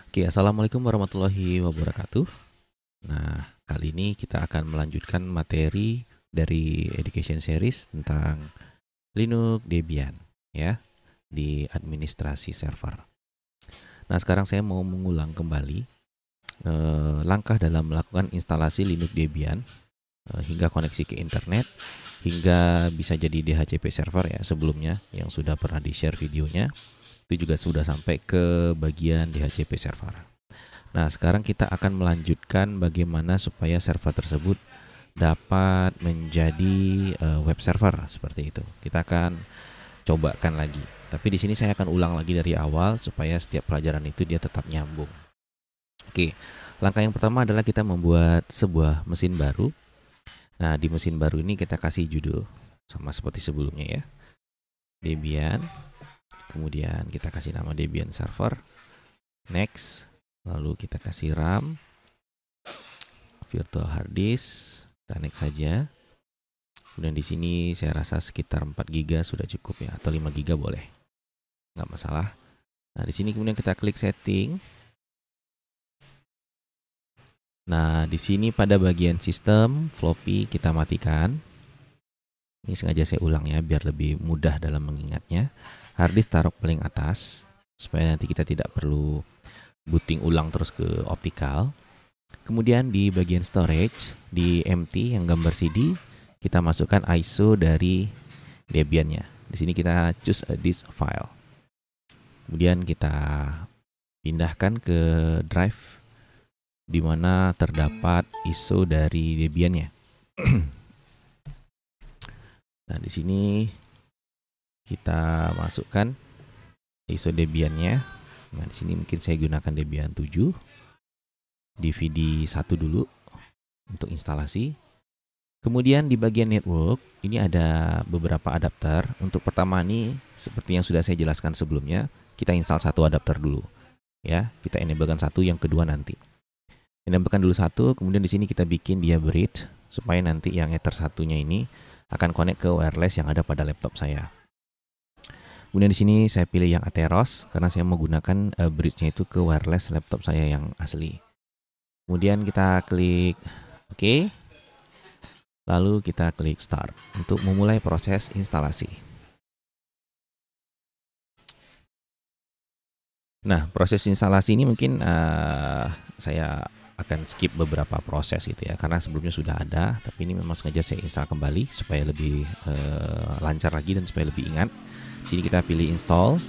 Oke, assalamualaikum warahmatullahi wabarakatuh. Nah, kali ini kita akan melanjutkan materi dari Education Series tentang Linux Debian ya di administrasi server. Nah, sekarang saya mau mengulang kembali langkah dalam melakukan instalasi Linux Debian hingga koneksi ke internet hingga bisa jadi DHCP server ya sebelumnya yang sudah pernah di-share videonya. Itu juga sudah sampai ke bagian DHCP server. Nah, sekarang kita akan melanjutkan bagaimana supaya server tersebut dapat menjadi web server seperti itu. Kita akan cobakan lagi. Tapi di sini saya akan ulang lagi dari awal supaya setiap pelajaran itu dia tetap nyambung. Oke, langkah yang pertama adalah kita membuat sebuah mesin baru. Nah, di mesin baru ini kita kasih judul sama seperti sebelumnya ya. Debian. Kemudian kita kasih nama Debian Server. Next. Lalu kita kasih RAM, virtual hard disk, kita next saja. Kemudian di sini saya rasa sekitar 4 GB sudah cukup ya, atau 5 GB boleh, nggak masalah. Nah di sini kemudian kita klik setting. Nah di sini pada bagian sistem floppy kita matikan. Ini sengaja saya ulang ya biar lebih mudah dalam mengingatnya. Hard disk taruh paling atas supaya nanti kita tidak perlu booting ulang terus ke optikal. Kemudian di bagian storage, di empty yang gambar CD, kita masukkan ISO dari Debian-nya. Di sini kita choose a disk file. Kemudian kita pindahkan ke drive di mana terdapat ISO dari Debian-nya. Nah, di sini kita masukkan ISO Debian-nya. Nah, di sini mungkin saya gunakan Debian 7. DVD 1 dulu untuk instalasi. Kemudian di bagian network, ini ada beberapa adapter. Untuk pertama ini, seperti yang sudah saya jelaskan sebelumnya, kita install satu adapter dulu. Ya, kita enablekan satu, yang kedua nanti. Enablekan dulu satu, kemudian di sini kita bikin dia bridge, supaya nanti yang ether satunya ini akan connect ke wireless yang ada pada laptop saya. Kemudian di sini saya pilih yang Atheros karena saya menggunakan bridge-nya itu ke wireless laptop saya yang asli. Kemudian kita klik OK. Lalu kita klik Start untuk memulai proses instalasi. Nah, proses instalasi ini mungkin saya akan skip beberapa proses gitu ya, karena sebelumnya sudah ada, tapi ini memang sengaja saya install kembali supaya lebih lancar lagi dan supaya lebih ingat. Jadi kita pilih install,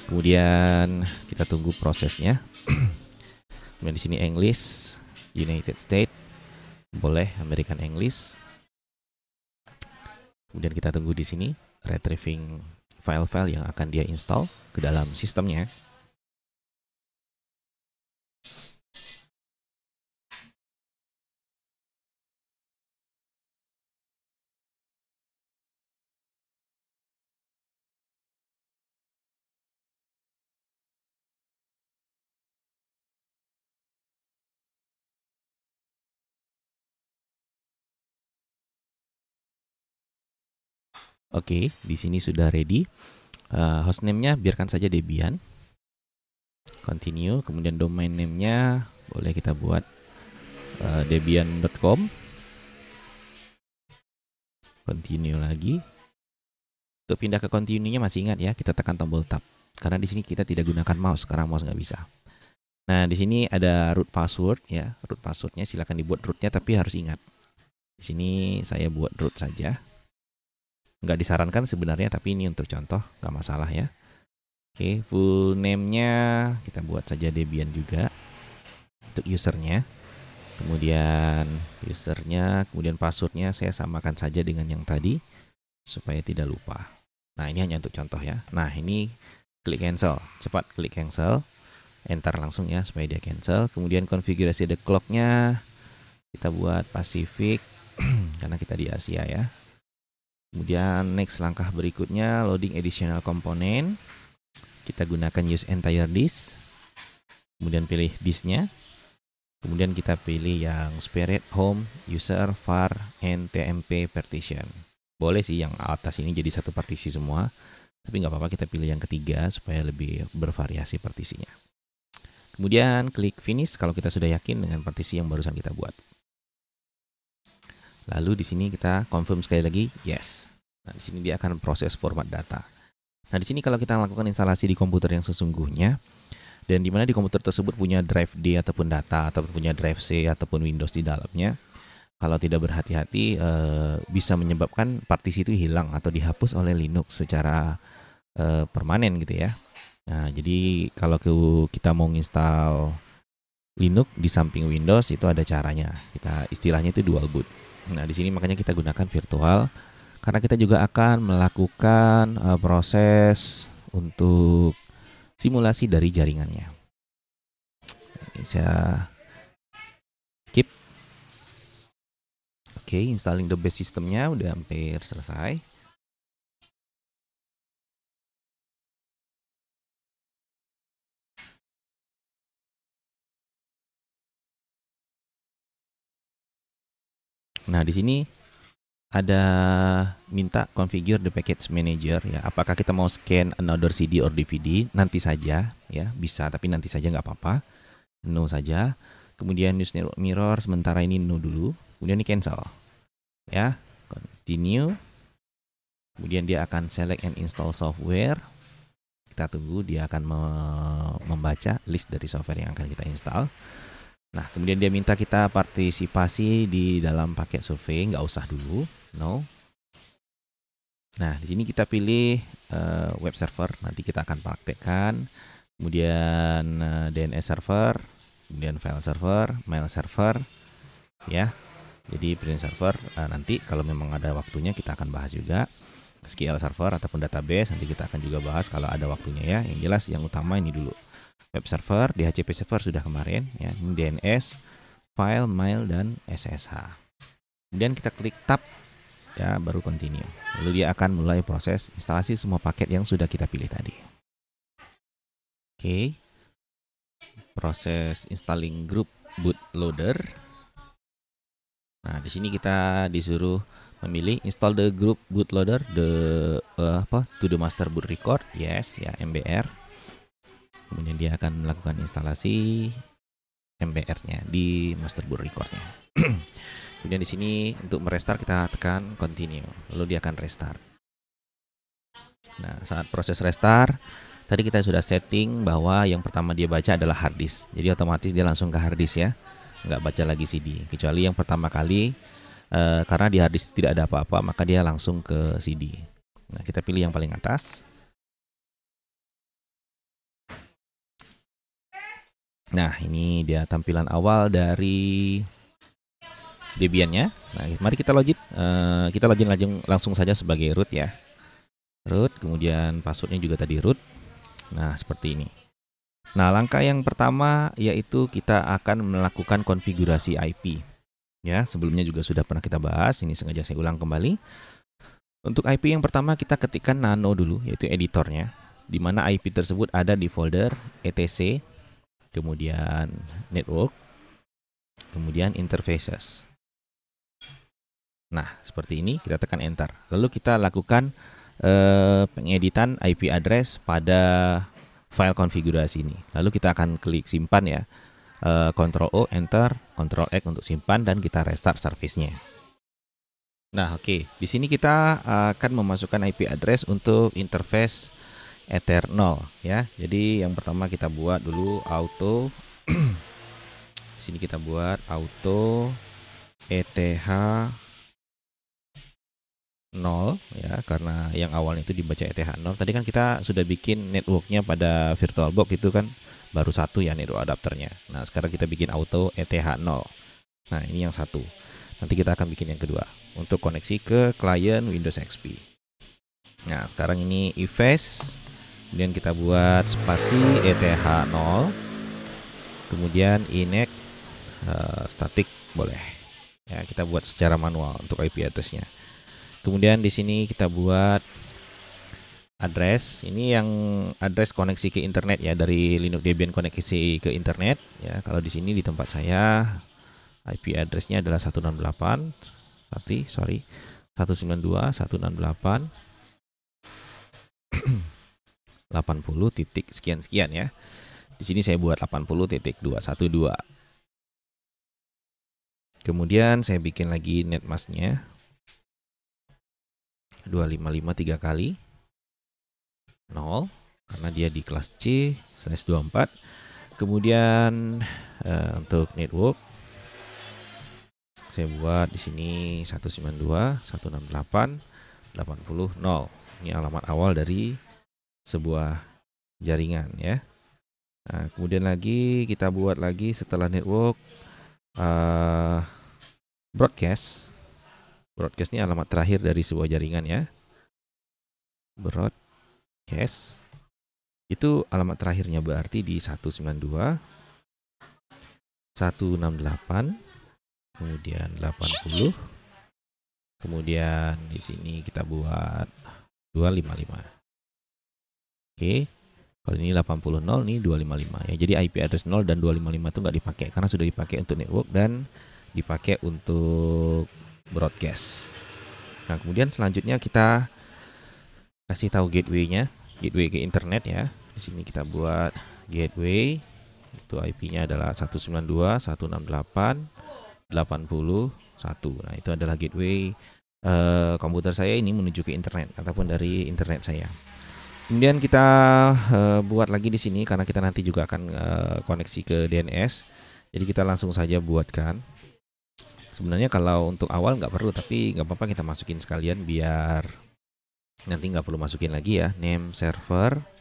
kemudian kita tunggu prosesnya. Kemudian di sini English, United States, boleh American English. Kemudian kita tunggu di sini retrieving file-file yang akan dia install ke dalam sistemnya. Oke, di sini sudah ready. Hostname-nya biarkan saja Debian. Continue, kemudian domain name-nya boleh kita buat debian.com. Continue lagi. Untuk pindah ke continue-nya masih ingat ya, kita tekan tombol tab. Karena di sini kita tidak gunakan mouse, sekarang mouse nggak bisa. Nah, di sini ada root password ya. Root passwordnya silakan dibuat rootnya, tapi harus ingat. Di sini saya buat root saja. Nggak disarankan sebenarnya, tapi ini untuk contoh, nggak masalah ya. Oke, full name-nya kita buat saja Debian juga untuk usernya. Kemudian usernya, kemudian passwordnya saya samakan saja dengan yang tadi supaya tidak lupa. Nah, ini hanya untuk contoh ya. Nah, ini klik cancel, cepat klik cancel, enter langsung ya supaya dia cancel. Kemudian konfigurasi the clock-nya kita buat Pacific karena kita di Asia ya. Kemudian next langkah berikutnya loading additional component. Kita gunakan use entire disk. Kemudian pilih disknya. Kemudian kita pilih yang spirit, home, user, var, and tmp partition. Boleh sih yang atas ini jadi satu partisi semua. Tapi nggak apa-apa, kita pilih yang ketiga supaya lebih bervariasi partisinya. Kemudian klik finish kalau kita sudah yakin dengan partisi yang barusan kita buat. Lalu di sini kita confirm sekali lagi, yes. Nah, di sini dia akan proses format data. Nah, di sini kalau kita melakukan instalasi di komputer yang sesungguhnya, dan di mana di komputer tersebut punya drive D ataupun data, ataupun punya drive C ataupun Windows di dalamnya, kalau tidak berhati-hati bisa menyebabkan partisi itu hilang atau dihapus oleh Linux secara permanen gitu ya. Nah, jadi kalau kita mau install Linux di samping Windows itu ada caranya. Kita istilahnya itu dual boot. Nah, di sini makanya kita gunakan virtual karena kita juga akan melakukan proses untuk simulasi dari jaringannya. Ini saya skip. Oke, installing the base sistemnya udah hampir selesai. Nah, di sini ada minta configure the package manager ya. Apakah kita mau scan another CD or DVD? Nanti saja ya, bisa tapi nanti saja nggak apa-apa. No saja. Kemudian use network mirror sementara ini no dulu. Kemudian ini cancel. Ya, continue. Kemudian dia akan select and install software. Kita tunggu dia akan membaca list dari software yang akan kita install. Nah, kemudian dia minta kita partisipasi di dalam paket survei, nggak usah dulu, no. Nah, di sini kita pilih web server, nanti kita akan praktekkan. Kemudian DNS server, kemudian file server, mail server, ya. Jadi print server nanti kalau memang ada waktunya kita akan bahas juga. SQL server ataupun database nanti kita akan juga bahas kalau ada waktunya ya. Yang jelas yang utama ini dulu. Web server, DHCP server sudah kemarin ya, ini DNS, file, mail, dan SSH. Kemudian kita klik tab ya, baru continue. Lalu dia akan mulai proses instalasi semua paket yang sudah kita pilih tadi. Oke. Proses installing group bootloader. Nah, di sini kita disuruh memilih install the group bootloader to the master boot record. Yes ya, MBR. Kemudian dia akan melakukan instalasi MBR-nya di master boot record-nya. Kemudian di sini untuk merestart kita tekan continue, lalu dia akan restart. Nah, saat proses restart, tadi kita sudah setting bahwa yang pertama dia baca adalah hard disk. Jadi otomatis dia langsung ke hard disk ya, nggak baca lagi CD. Kecuali yang pertama kali karena di hard disk tidak ada apa-apa, maka dia langsung ke CD. Nah, kita pilih yang paling atas. Nah, ini dia tampilan awal dari Debian-nya. Nah, mari kita login. Kita login langsung saja sebagai root ya. Root, kemudian passwordnya juga tadi root. Nah, seperti ini. Nah, langkah yang pertama yaitu kita akan melakukan konfigurasi IP. Ya, sebelumnya juga sudah pernah kita bahas. Ini sengaja saya ulang kembali. Untuk IP yang pertama kita ketikkan nano dulu, yaitu editornya. Di mana IP tersebut ada di folder etc. Kemudian network, kemudian interfaces. Nah, seperti ini kita tekan enter. Lalu kita lakukan pengeditan IP address pada file konfigurasi ini. Lalu kita akan klik simpan ya. Ctrl O, enter, Ctrl X untuk simpan dan kita restart service-nya. Nah, oke. Di sini kita akan memasukkan IP address untuk interface Ether0 ya. Jadi yang pertama kita buat dulu auto. Di sini kita buat auto ETH0 ya, karena yang awalnya itu dibaca ETH0. Tadi kan kita sudah bikin networknya pada VirtualBox itu kan baru satu ya network adapternya. Nah, sekarang kita bikin auto ETH0. Nah, ini yang satu. Nanti kita akan bikin yang kedua untuk koneksi ke klien Windows XP. Nah, sekarang ini ifs. Kemudian kita buat spasi ETH0, kemudian inek static boleh ya, kita buat secara manual untuk IP address-nya. Kemudian di sini kita buat address, ini yang address koneksi ke internet ya, dari Linux Debian koneksi ke internet ya. Kalau di sini di tempat saya IP address-nya adalah 192.168 80 titik sekian-sekian ya. Di sini saya buat 80.212. Kemudian saya bikin lagi netmasknya 255 3 kali 0 karena dia di kelas C/24. Kemudian untuk network saya buat di sini 192.168.80.0. Ini alamat awal dari sebuah jaringan ya. Nah, kemudian lagi kita buat lagi setelah network broadcast. Broadcast ini alamat terakhir dari sebuah jaringan ya. Broadcast itu alamat terakhirnya berarti di 192.168, kemudian 80, kemudian di sini kita buat 255. Oke, kalau ini 80.0 ini 255 ya. Jadi IP address 0 dan 255 itu nggak dipakai karena sudah dipakai untuk network dan dipakai untuk broadcast. Nah, kemudian selanjutnya kita kasih tahu gateway-nya, gateway ke internet ya. Di sini kita buat gateway, itu IP-nya adalah 192.168.80.1. Nah, itu adalah gateway komputer saya ini menuju ke internet ataupun dari internet saya. Kemudian kita buat lagi di sini karena kita nanti juga akan koneksi ke DNS. Jadi kita langsung saja buatkan. Sebenarnya kalau untuk awal nggak perlu, tapi nggak apa-apa kita masukin sekalian biar nanti nggak perlu masukin lagi ya. Name server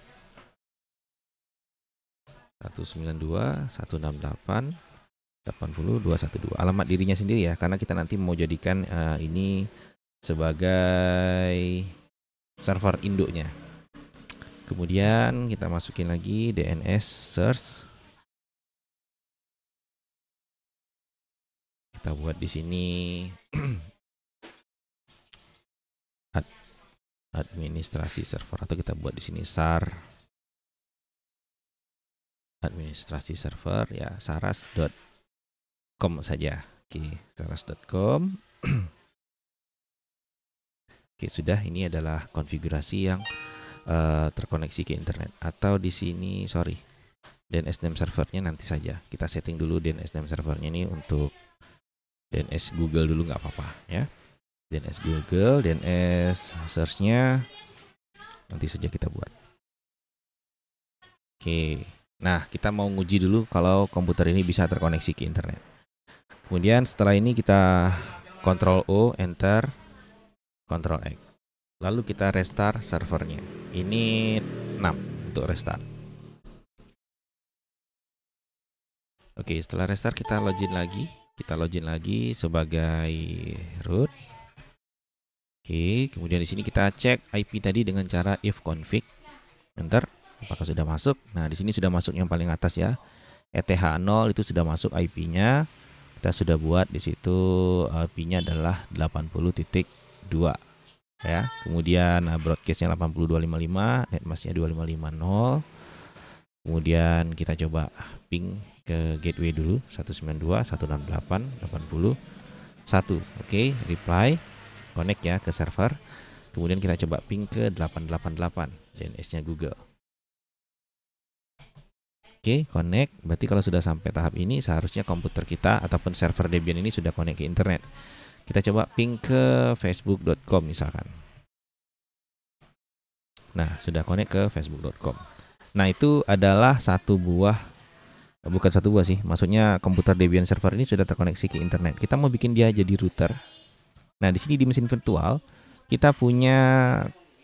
192.168.80.212. Alamat dirinya sendiri ya, karena kita nanti mau jadikan ini sebagai server induknya. Kemudian kita masukin lagi DNS search. Kita buat di sini administrasi server, atau kita buat di sini SAR administrasi server ya, saras.com saja. Oke, saras.com. Oke, sudah. Ini adalah konfigurasi yang terkoneksi ke internet. Atau di sini DNS name servernya nanti saja. Kita setting dulu DNS name servernya ini untuk DNS Google dulu, nggak apa-apa ya. DNS Google, DNS search-nya nanti saja kita buat. Oke, nah kita mau nguji dulu kalau komputer ini bisa terkoneksi ke internet. Kemudian setelah ini kita Ctrl O, Enter, Ctrl X. Lalu kita restart servernya. Ini 6 untuk restart. Oke, setelah restart kita login lagi. Kita login lagi sebagai root. Oke, kemudian di sini kita cek IP tadi dengan cara ifconfig. Enter, apakah sudah masuk? Nah, di sini sudah masuk yang paling atas ya. ETH0 itu sudah masuk IP-nya. Kita sudah buat di situ IP-nya adalah 80.2 ya. Kemudian broadcast-nya 8255, netmask-nya 2550. Kemudian kita coba ping ke gateway dulu 192.168.80.1. Oke, reply, connect ya ke server. Kemudian kita coba ping ke 888 DNS-nya Google. Oke, connect. Berarti kalau sudah sampai tahap ini seharusnya komputer kita ataupun server Debian ini sudah connect ke internet. Kita coba ping ke facebook.com misalkan. Nah, sudah connect ke facebook.com. Nah, itu adalah bukan satu buah sih, maksudnya komputer Debian server ini sudah terkoneksi ke internet. Kita mau bikin dia jadi router. Nah, di sini di mesin virtual kita punya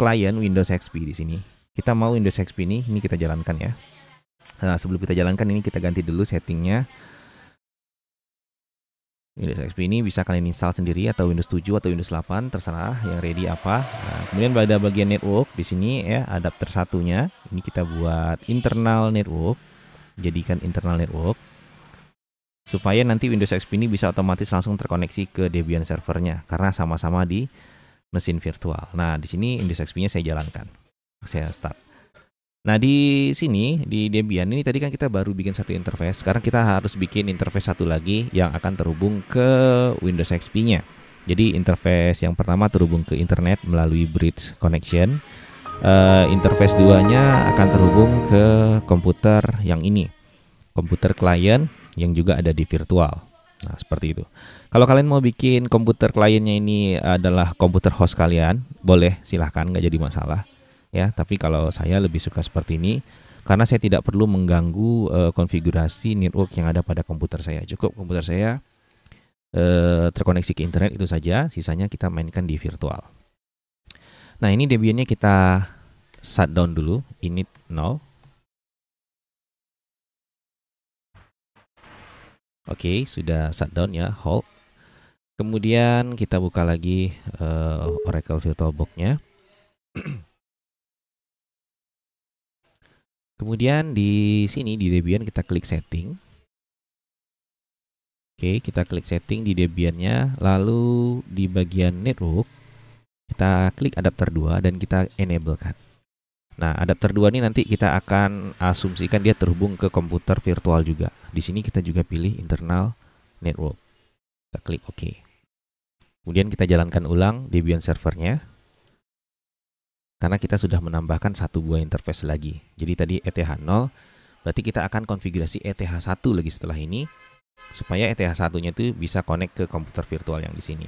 klien Windows XP di sini. Kita mau Windows XP ini kita jalankan ya. Nah, sebelum kita jalankan ini kita ganti dulu settingnya. Windows XP ini bisa kalian install sendiri atau Windows 7 atau Windows 8, terserah yang ready apa. Nah, kemudian pada bagian network di sini ya, adapter satunya ini kita buat internal network. Jadikan internal network supaya nanti Windows XP ini bisa otomatis langsung terkoneksi ke Debian servernya karena sama-sama di mesin virtual. Nah, di sini Windows XP-nya saya jalankan. Saya start. Nah, di sini di Debian ini tadi kan kita baru bikin satu interface. Sekarang kita harus bikin interface satu lagi yang akan terhubung ke Windows XP-nya. Jadi interface yang pertama terhubung ke internet melalui bridge connection. interface 2-nya akan terhubung ke komputer yang ini, komputer klien yang juga ada di virtual. Nah, seperti itu. Kalau kalian mau bikin komputer kliennya ini adalah komputer host kalian, boleh, silahkan, nggak jadi masalah ya. Tapi kalau saya lebih suka seperti ini karena saya tidak perlu mengganggu konfigurasi network yang ada pada komputer saya. Cukup komputer saya terkoneksi ke internet itu saja, sisanya kita mainkan di virtual. Nah, ini Debian-nya kita shutdown dulu, init 0. Oke, sudah shutdown ya, hold. Kemudian kita buka lagi Oracle VirtualBox-nya. Kemudian di sini di Debian kita klik setting. Oke, kita klik setting di Debian-nya, lalu di bagian network kita klik adapter 2 dan kita enablekan. Nah, adapter 2 ini nanti kita akan asumsikan dia terhubung ke komputer virtual juga. Di sini kita juga pilih internal network. Kita klik OK. Kemudian kita jalankan ulang Debian servernya. Karena kita sudah menambahkan satu buah interface lagi. Jadi tadi ETH 0, berarti kita akan konfigurasi ETH 1 lagi setelah ini, supaya ETH 1-nya itu bisa connect ke komputer virtual yang di sini.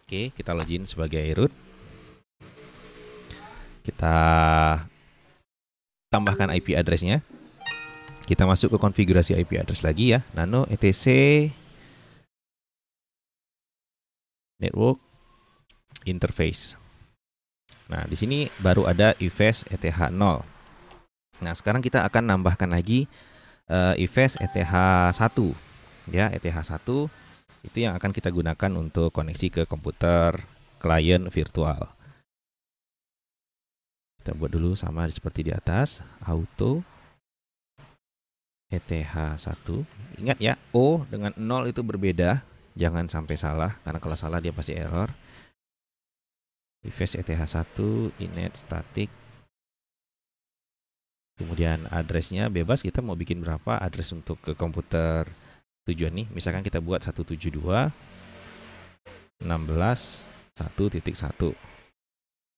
Oke, kita login sebagai root. Kita tambahkan IP address-nya. Kita masuk ke konfigurasi IP address lagi ya. Nano etc network interface. Nah, di sini baru ada ifs ETH 0. Nah, sekarang kita akan nambahkan lagi ifs ETH 1 ya. ETH 1 itu yang akan kita gunakan untuk koneksi ke komputer klien virtual. Kita buat dulu sama seperti di atas, auto ETH 1. Ingat ya, O dengan 0 itu berbeda, jangan sampai salah, karena kalau salah dia pasti error. Ifs ETH 1 init static. Kemudian addressnya bebas, kita mau bikin berapa address untuk ke komputer tujuan nih. Misalkan kita buat 172.16.1.1.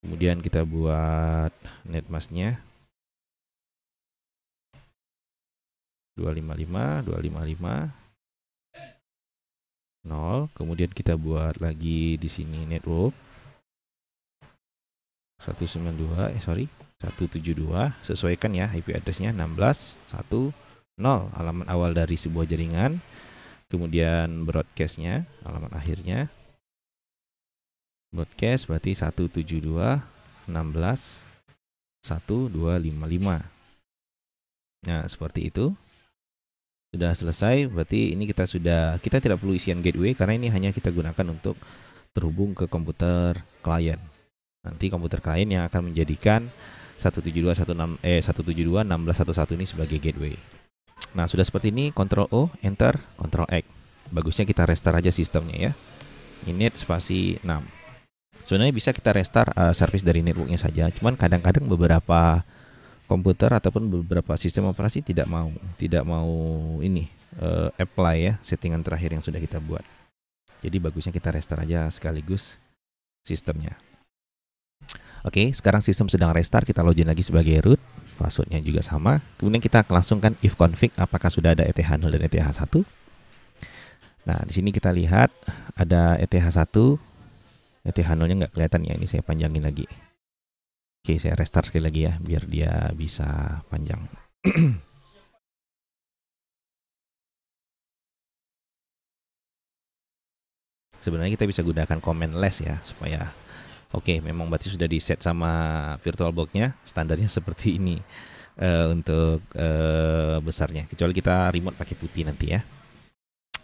Kemudian kita buat netmasknya 255.255.0. Kemudian kita buat lagi di sini network 172 172, sesuaikan ya IP addressnya 16.1.0, alamat awal dari sebuah jaringan. Kemudian broadcastnya, alamat akhirnya broadcast berarti 172.16.1.255. Nah, seperti itu. Sudah selesai, berarti ini kita tidak perlu isian gateway karena ini hanya kita gunakan untuk terhubung ke komputer klien. Nanti komputer klien yang akan menjadikan 172.16.1.1 ini sebagai gateway. Nah, sudah seperti ini, Ctrl O, Enter, Ctrl X. Bagusnya kita restart aja sistemnya ya. Init spasi 6. Sebenarnya bisa kita restart service dari networknya saja. Cuman kadang-kadang beberapa komputer ataupun beberapa sistem operasi tidak mau ini apply ya settingan terakhir yang sudah kita buat. Jadi bagusnya kita restart aja sekaligus sistemnya. Oke, sekarang sistem sedang restart, kita login lagi sebagai root, passwordnya juga sama. Kemudian kita langsungkan if config apakah sudah ada ETH 0 dan ETH 1. Nah, di sini kita lihat ada ETH 1, ETH 0-nya nggak kelihatan ya, ini saya panjangin lagi. Oke, saya restart sekali lagi ya, biar dia bisa panjang. Sebenarnya kita bisa gunakan command less ya, supaya oke, memang berarti sudah di set sama VirtualBox-nya, standarnya seperti ini untuk besarnya. Kecuali kita remote pakai putih nanti ya.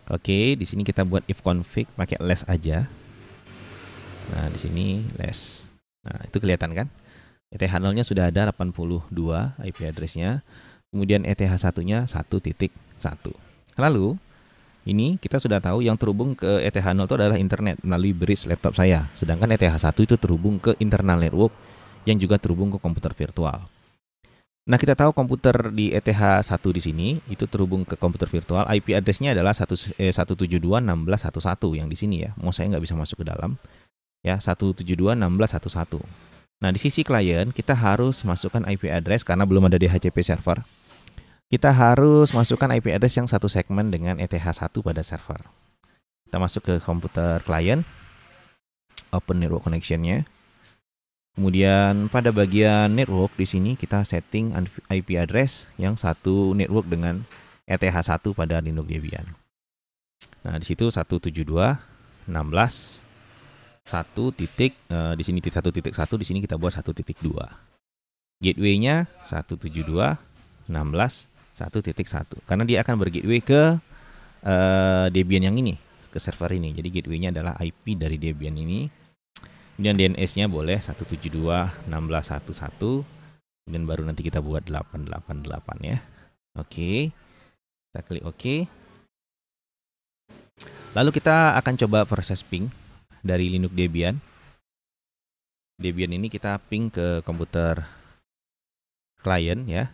Oke, di sini kita buat if config pakai less aja. Nah, di sini less. Nah, itu kelihatan kan? ETH 0-nya sudah ada 82 IP address-nya. Kemudian ETH 1-nya 1.1. Lalu ini kita sudah tahu yang terhubung ke ETH 0 itu adalah internet melalui bridge laptop saya. Sedangkan ETH 1 itu terhubung ke internal network yang juga terhubung ke komputer virtual. Nah, kita tahu komputer di ETH 1 di sini itu terhubung ke komputer virtual. IP address-nya adalah 172.16.1.1 yang di sini ya. Mau saya nggak bisa masuk ke dalam. ya, 172.16.1.1. Nah, di sisi klien kita harus masukkan IP address karena belum ada DHCP server. Kita harus masukkan IP address yang satu segmen dengan ETH1 pada server. Kita masuk ke komputer klien, open network connection-nya. Kemudian pada bagian network di sini kita setting IP address yang satu network dengan ETH1 pada Linux Debian. Nah, di situ 172.16.1 titik, di sini 1.1, di sini kita buat 1.2. Gateway-nya 172.16.1.1 karena dia akan bergateway ke Debian yang ini, ke server ini. Jadi gateway-nya adalah IP dari Debian ini. Kemudian DNS-nya boleh 172.16.1.1. Kemudian baru nanti kita buat 888 ya. Oke. Kita klik OK. Lalu kita akan coba proses ping dari Linux Debian. Debian ini kita ping ke komputer klien ya.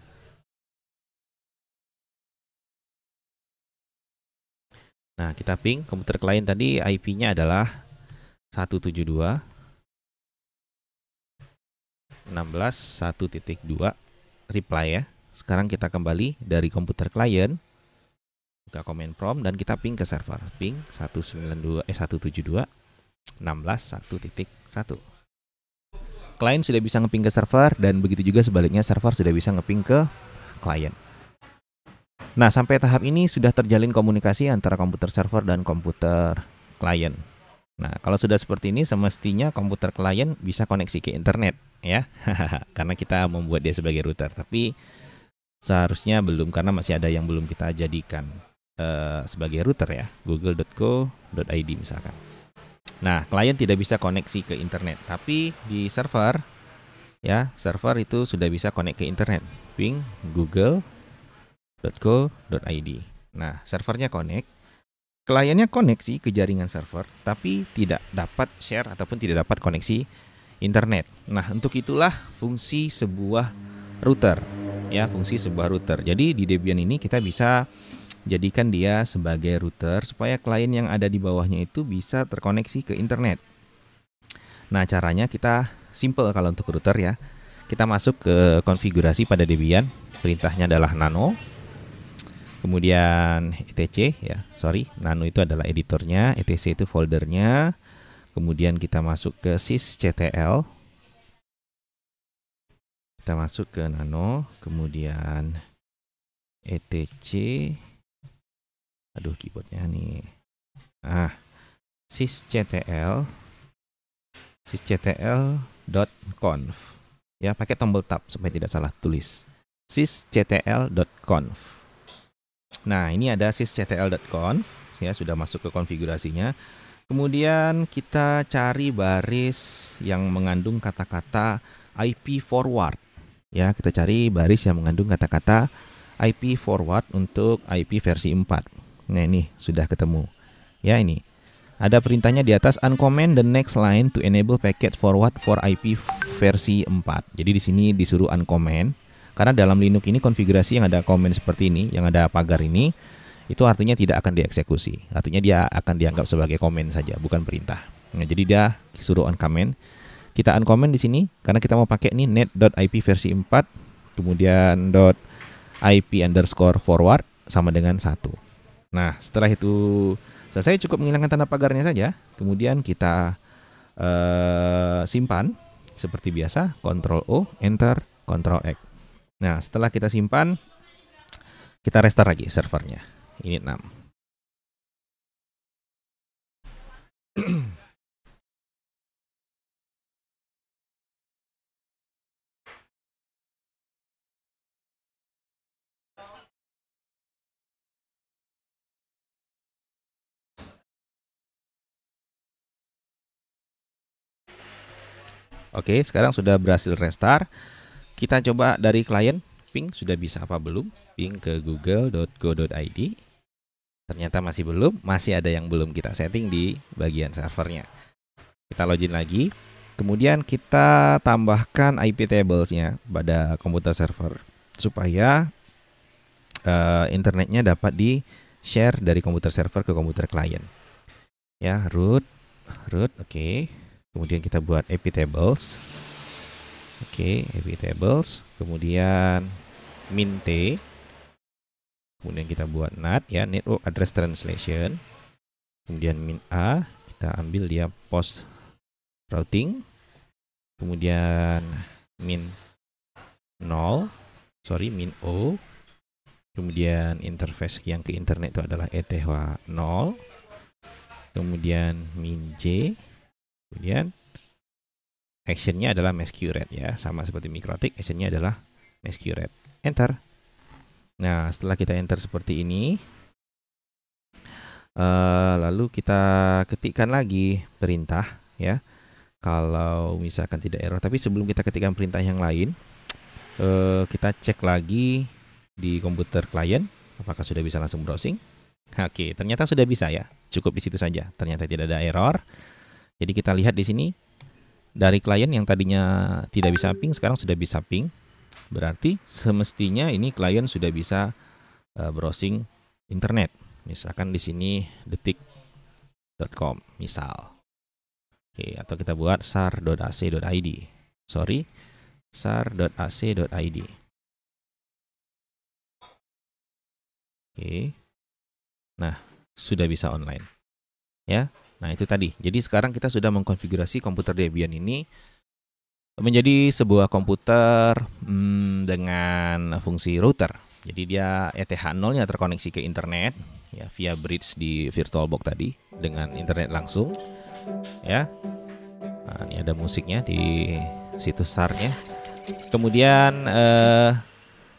Nah, kita ping komputer klien tadi IP-nya adalah 172.16.1.2 reply ya. Sekarang kita kembali dari komputer klien, buka command prompt dan kita ping ke server. Ping 172.16.1.1. Klien sudah bisa ngeping ke server dan begitu juga sebaliknya server sudah bisa ngeping ke klien. Nah, sampai tahap ini sudah terjalin komunikasi antara komputer server dan komputer klien. Nah, kalau sudah seperti ini semestinya komputer klien bisa koneksi ke internet ya. Karena kita membuat dia sebagai router, tapi seharusnya belum karena masih ada yang belum kita jadikan sebagai router ya, google.co.id misalkan. Nah, klien tidak bisa koneksi ke internet, tapi di server ya, server itu sudah bisa connect ke internet. Ping google.co.id. Nah, servernya connect, kliennya koneksi ke jaringan server, tapi tidak dapat share ataupun tidak dapat koneksi internet. Nah, untuk itulah fungsi sebuah router ya, fungsi sebuah router. Jadi di Debian ini kita bisa jadikan dia sebagai router supaya klien yang ada di bawahnya itu bisa terkoneksi ke internet. Nah, caranya kita simple kalau untuk router ya. Kita masuk ke konfigurasi pada Debian. Perintahnya adalah nano. Kemudian etc ya, nano itu adalah editornya, etc itu foldernya. Kemudian kita masuk ke sysctl. Kita masuk ke nano, kemudian etc. Aduh, keyboardnya nih. sysctl.conf ya, pakai tombol tab supaya tidak salah tulis. sysctl.conf. Nah, ini ada sysctl.conf ya, sudah masuk ke konfigurasinya. Kemudian kita cari baris yang mengandung kata-kata IP forward ya, kita cari baris yang mengandung kata-kata IP forward untuk IP versi 4. Nah, ini sudah ketemu. Ya, ini. Ada perintahnya di atas, uncomment the next line to enable packet forward for IP versi 4. Jadi di sini disuruh uncomment karena dalam Linux ini konfigurasi yang ada comment seperti ini, yang ada pagar ini, itu artinya tidak akan dieksekusi. Artinya dia akan dianggap sebagai comment saja, bukan perintah. Nah, jadi dia suruh uncomment. Kita uncomment di sini karena kita mau pakai ini net.ip versi 4, kemudian .ip_forward sama dengan 1. Nah, setelah itu selesai, cukup menghilangkan tanda pagarnya saja. Kemudian kita simpan seperti biasa, Ctrl O, Enter, Ctrl X. Nah, setelah kita simpan, kita restart lagi servernya. Ini 6. Oke, sekarang sudah berhasil restart. Kita coba dari klien, ping sudah bisa apa belum? Ping ke google.co.id. Ternyata masih belum, masih ada yang belum kita setting di bagian servernya. Kita login lagi. Kemudian kita tambahkan IP tablesnya pada komputer server supaya internetnya dapat di share dari komputer server ke komputer klien. Ya, root, oke. Kemudian kita buat iptables. Oke, iptables. Kemudian min T. Kemudian kita buat NAT ya, network address translation. Kemudian min A, kita ambil dia post routing. Kemudian min O. Kemudian interface yang ke internet itu adalah ETH0. Kemudian min J. Kemudian actionnya adalah masquerade ya, sama seperti Mikrotik, actionnya adalah masquerade. Enter. Nah, setelah kita enter seperti ini, lalu kita ketikkan lagi perintah ya. Kalau misalkan tidak error, tapi sebelum kita ketikkan perintah yang lain, kita cek lagi di komputer klien apakah sudah bisa langsung browsing. Oke, ternyata sudah bisa ya. Cukup di situ saja. Ternyata tidak ada error. Jadi kita lihat di sini dari klien yang tadinya tidak bisa ping sekarang sudah bisa ping. Berarti semestinya ini klien sudah bisa browsing internet. Misalkan di sini detik.com misal. Oke, atau kita buat sar.ac.id. sar.ac.id. Oke. Nah, sudah bisa online. Ya. Nah, itu tadi. Jadi sekarang kita sudah mengkonfigurasi komputer Debian ini menjadi sebuah komputer dengan fungsi router. Jadi dia ETH0-nya terkoneksi ke internet ya via bridge di VirtualBox tadi dengan internet langsung. Ya. Nah, ini ada musiknya di situs SAR-nya. Kemudian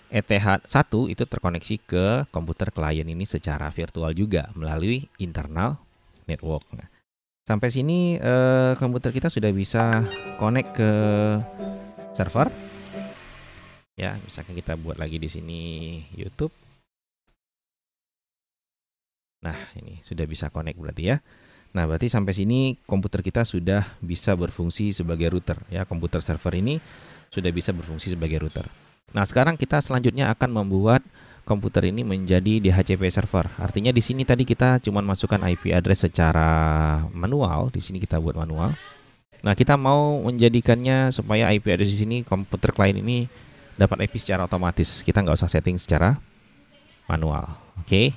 ETH1 itu terkoneksi ke komputer klien ini secara virtual juga melalui internal network. Nah, sampai sini komputer kita sudah bisa connect ke server. Ya, misalkan kita buat lagi di sini YouTube. Nah, ini sudah bisa connect berarti ya. Nah, berarti sampai sini komputer kita sudah bisa berfungsi sebagai router ya. Komputer server ini sudah bisa berfungsi sebagai router. Nah, sekarang kita selanjutnya akan membuat komputer ini menjadi DHCP server. Artinya di sini tadi kita cuma masukkan IP address secara manual. Di sini kita buat manual. Nah, kita mau menjadikannya supaya IP address di sini komputer klien ini dapat IP secara otomatis. Kita nggak usah setting secara manual. Oke.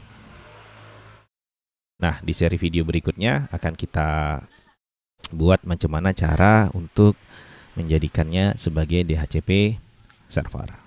Nah, di seri video berikutnya akan kita buat macam mana cara untuk menjadikannya sebagai DHCP server.